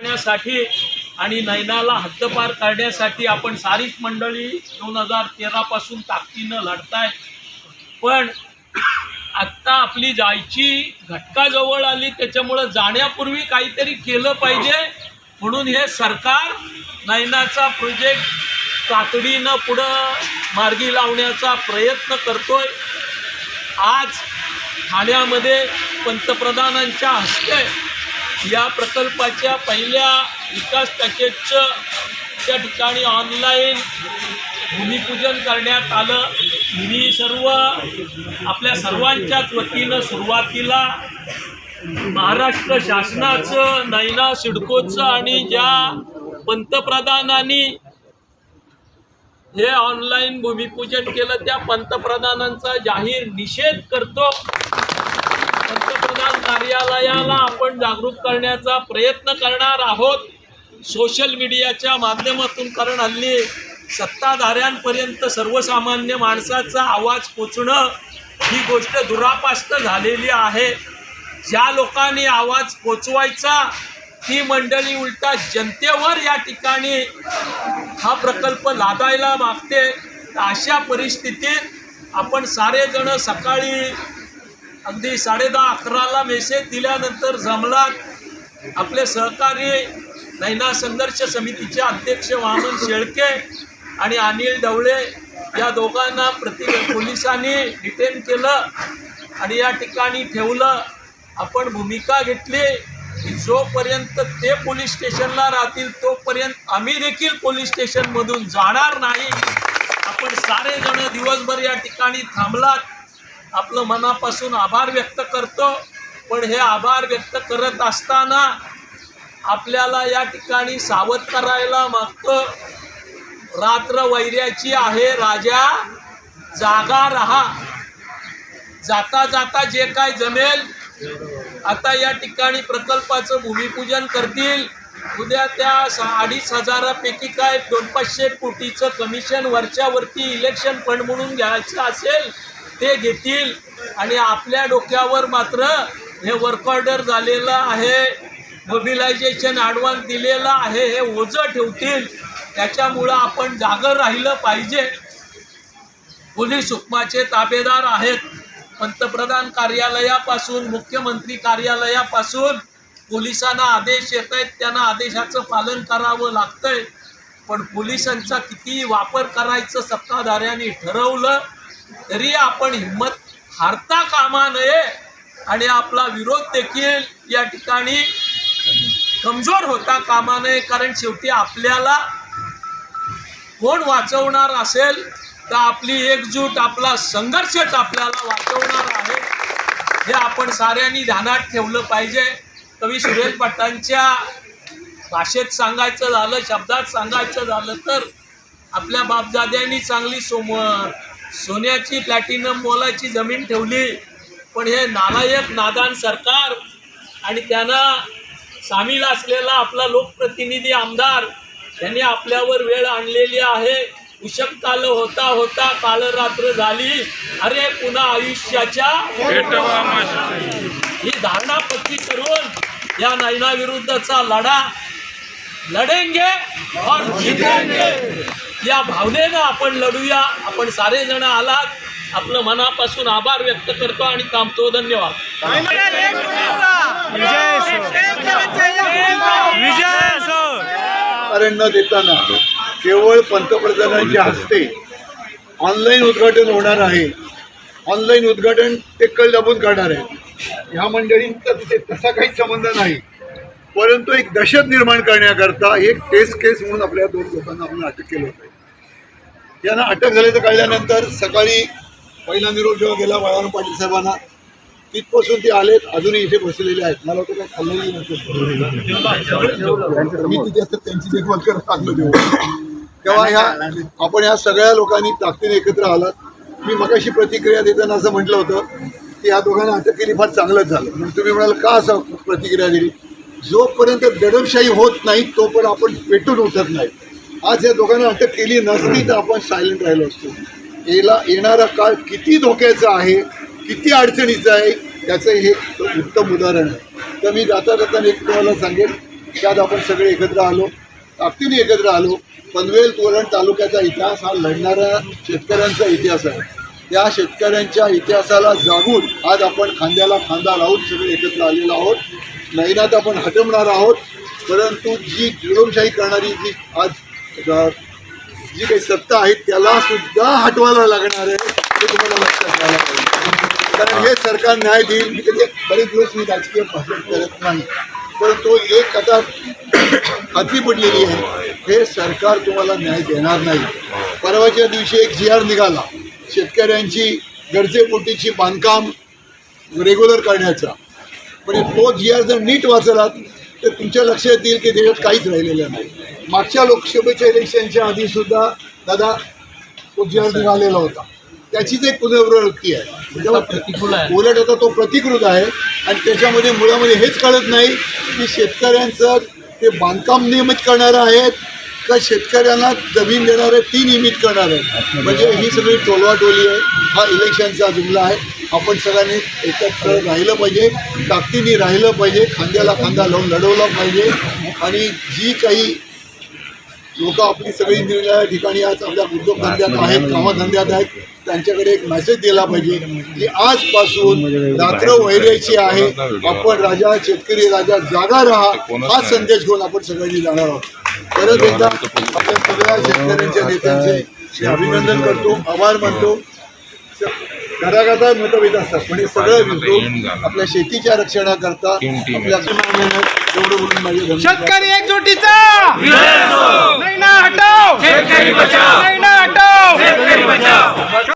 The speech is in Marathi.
करण्यासाठी आणि नैनाला हद्दपार करण्यासाठी आपण सारीच मंडळी 2013 पासून ताकदीनं लढताय। पण आत्ता आपली जायची घटका जवळ आली, त्याच्यामुळे जाण्यापूर्वी काहीतरी केलं पाहिजे म्हणून हे सरकार नैनाचा प्रोजेक्ट तातडीनं पुढं मार्गी लावण्याचा प्रयत्न करतोय। आज ठाण्यामध्ये पंतप्रधानांच्या हस्ते या प्रकल्पाच्या पहिल्या विकास पॅकेजचं त्या ठिकाणी ऑनलाईन भूमिपूजन करण्यात आलं। मी सर्व आपल्या सर्वांच्याच वतीनं सुरुवातीला महाराष्ट्र शासनाचं, नैना सिडकोचं आणि ज्या पंतप्रधानांनी हे ऑनलाईन भूमिपूजन केलं त्या पंतप्रधानांचा जाहीर निषेध करतो। पंतप्रधान कार्यालयाला आपण जागरूक करण्याचा प्रयत्न करणार आहोत सोशल मीडियाच्या माध्यमातून, कारण हल्ली सत्ताधाऱ्यांपर्यंत सर्वसामान्य माणसाचा आवाज पोचणं ही गोष्ट दुरापास्त झालेली आहे। ज्या लोकांनी आवाज पोचवायचा ती मंडळी उलटा जनतेवर या ठिकाणी हा प्रकल्प लादायला मागते। अशा परिस्थितीत आपण सारेजण सकाळी अगदी 10:30-11ला मेसेज दिल्यानंतर जमलात। आपले सहकारी नैना संघर्ष समितीचे अध्यक्ष वामन शेळके आणि अनिल ढवळे या दोघांना पोलिसांनी डिटेन केलं आणि या ठिकाणी ठेवलं। आपण भूमिका घेतली की जोपर्यंत ते पोलीस स्टेशनला राहतील तोपर्यंत आम्ही देखील पोलीस स्टेशनमधून जाणार नाही। आपण सारेजण दिवसभर या ठिकाणी थांबलात, आपलं मनापासून आभार व्यक्त करतो। पण हे आभार व्यक्त करत असताना आपल्याला या ठिकाणी सावध करायला मागतो। रात्र वैऱ्याची आहे, राजा जागा रहा। जाता जाता जे काय जमेल, आता या ठिकाणी प्रकल्पाचं भूमिपूजन करतील। उद्या त्या 2,500 पैकी काय 200-500 कोटीचं कमिशन वरच्यावरती इलेक्शन फंड म्हणून घ्यायचं असेल ते घेतील आणि आपल्या डोक्यावर मात्र हे वर्क ऑर्डर झालेलं आहे, मोबिलायझेशन ॲडव्हान्स दिलेला आहे, हे ओझं ठेवतील। त्याच्यामुळं आपण जागर राहिलं पाहिजे। पोलीस हुकमाचे ताबेदार आहेत। पंतप्रधान कार्यालयापासून, मुख्यमंत्री कार्यालयापासून पोलिसांना आदेश येत आहेत, त्यांना आदेशाचं पालन करावं लागतंय। पण पोलिसांचा किती वापर करायचं सत्ताधाऱ्यांनी ठरवलं तरी आपण हिंमत हारता कामा नये आणि आपला विरोध देखील या ठिकाणी कमजोर होता कामा नये। कारण शेवटी आपल्याला कोण वाचवणार असेल तर आपली एकजूट, आपला संघर्षच आपल्याला वाचवणार आहे, हे आपण साऱ्यांनी ध्यानात ठेवलं पाहिजे। कवी सुरेश भटांच्या भाषेत सांगायचं झालं, शब्दात सांगायचं झालं तर आपल्या बापजाद्यांनी चांगली सोन्याची प्लॅटिनम मोलाची जमीन ठेवली, पण हे नालायक नादान सरकार आणि त्यांना सामील असलेला आपला लोकप्रतिनिधी आमदार यांनी आपल्यावर वेळ आणलेली आहे। उशक काल होता होता काल रात्र झाली, अरे पुन्हा आयुष्याच्या ही धारणा पक्की करून या नैना विरुद्धचा लढा लढेंगे और जीतेंगे या भावनेनं आपण लढूया। आपण सारेजण आलात, आपलं मनापासून आभार व्यक्त करतो आणि थांबतो। धन्यवाद। कारण न देताना केवळ पंतप्रधानांच्या हस्ते ऑनलाईन उद्घाटन होणार आहे। ऑनलाईन उद्घाटन ते कल दाबून काढणार आहे। ह्या मंडळींचा तिथे तसा काही संबंध नाही, परंतु एक दहशत निर्माण करण्याकरता एक टेस्ट केस म्हणून आपल्या 2 लोकांना आपण अटक केलं होतं। त्यांना अटक झाल्याचं कळल्यानंतर सकाळी पहिला निरोप जेव्हा गेला बाळाराम पाटील साहेबांना, तिथपासून ते आलेत, अजूनही इथे बसलेले आहेत। मला वाटतं काय खाल्लेली मी तिथे असतात त्यांची देखभाल करत आलो तेव्हा आपण ह्या सगळ्या लोकांनी ताकदीने एकत्र आलात। मी मगाशी प्रतिक्रिया देताना असं म्हटलं होतं की या दोघांना अटक केली फार चांगलंच झालं, म्हणून तुम्ही म्हणाल का असं प्रतिक्रिया दिली। जोपर्यंत दडपशाही होत नाही तोपर्यंत आपण पेटून उठत नाही। आज या दोघांना अटक केली नसती तर आपण सायलेंट राहिलो असतो। येणारा काळ किती धोक्याचा आहे, किती अडचणीचं आहे, त्याचं हे उत्तम उदाहरण आहे। तर मी जाता जाताना एक तुम्हाला सांगेन त्यात आपण सगळे एकत्र आलो, ताकदीने एकत्र आलो. पनवेल तोरण तालुक्याचा इतिहास हा लढणाऱ्या शेतकऱ्यांचा इतिहास आहे. त्या शेतकऱ्यांच्या इतिहासाला जागून आज आपण खांद्याला खांदा लावून सगळे एकत्र आलेलो आहोत. नैनात आपण हटवणार आहोत, परंतु जी जुलूमशाही करणारी जी आज जी काही सत्ता आहे त्याला सुद्धा हटवायला लागणार आहे, हे तुम्हाला लक्षात घ्यायला पाहिजे. कारण हे सरकार न्याय देईल. मी कधी बरेच दिवस मी राजकीय भाषण करत नाही, परंतु एक आता खात्री पडलेली आहे, हे सरकार तुम्हाला न्याय देणार नाही. परवाच्या दिवशी एक GR निघाला शेतकऱ्यांची गरजेपोटीची बांधकाम रेग्युलर करण्याचा, पण तो GR जर नीट वाचलात तर तुमच्या लक्षात येईल की त्याच्यात काहीच राहिलेलं नाही. मागच्या लोकसभेच्या इलेक्शनच्या आधीसुद्धा दादा तो GR निघालेला होता, त्याचीच एक पुनरावृत्ती आहे. उलट आता तो प्रतिकृत आहे आणि त्याच्यामध्ये मुळामध्ये हेच कळत नाही की शेतकऱ्यांचं ते बांधकाम नियमित करणारं आहेत का शेतकऱ्यांना जमीन देणारे ती नियमित करणार आहेत. म्हणजे ही सगळी टोलवाटोली आहे. हा इलेक्शनचा जुमला आहे. आपण सगळ्यांनी एकत्र राहिलं पाहिजे, ताकदीने राहिलं पाहिजे, खांद्याला खांदा लावून लढवला पाहिजे. आणि जी काही लोक आपली सगळी निरनिराळ्या ठिकाणी आज आपल्या उद्योगधंद्यात आहेत, कामधंद्यात आहेत, त्यांच्याकडे एक मेसेज दिला पाहिजे की आजपासून रात्र वैरायची आहे, आपण राजा शेतकरी राजा जागा राहा, हा संदेश घेऊन आपण सगळ्यांनी जाणार आहोत. परत एकदा आपल्या सगळ्या शेतकऱ्यांच्या नेत्यांचे मी अभिनंदन करतो, आभार मानतो. घराघरात मतभेद असतात पण हे सगळं विसरून आपल्या शेतीच्या रक्षणाकरता आपल्या एवढं बोलून माझे धन्यवाद. शेतकरी एकजुटीचा नाही ना हटाव, शेतकरी बचाव नाही ना हटाव, शेतकरी बचाव.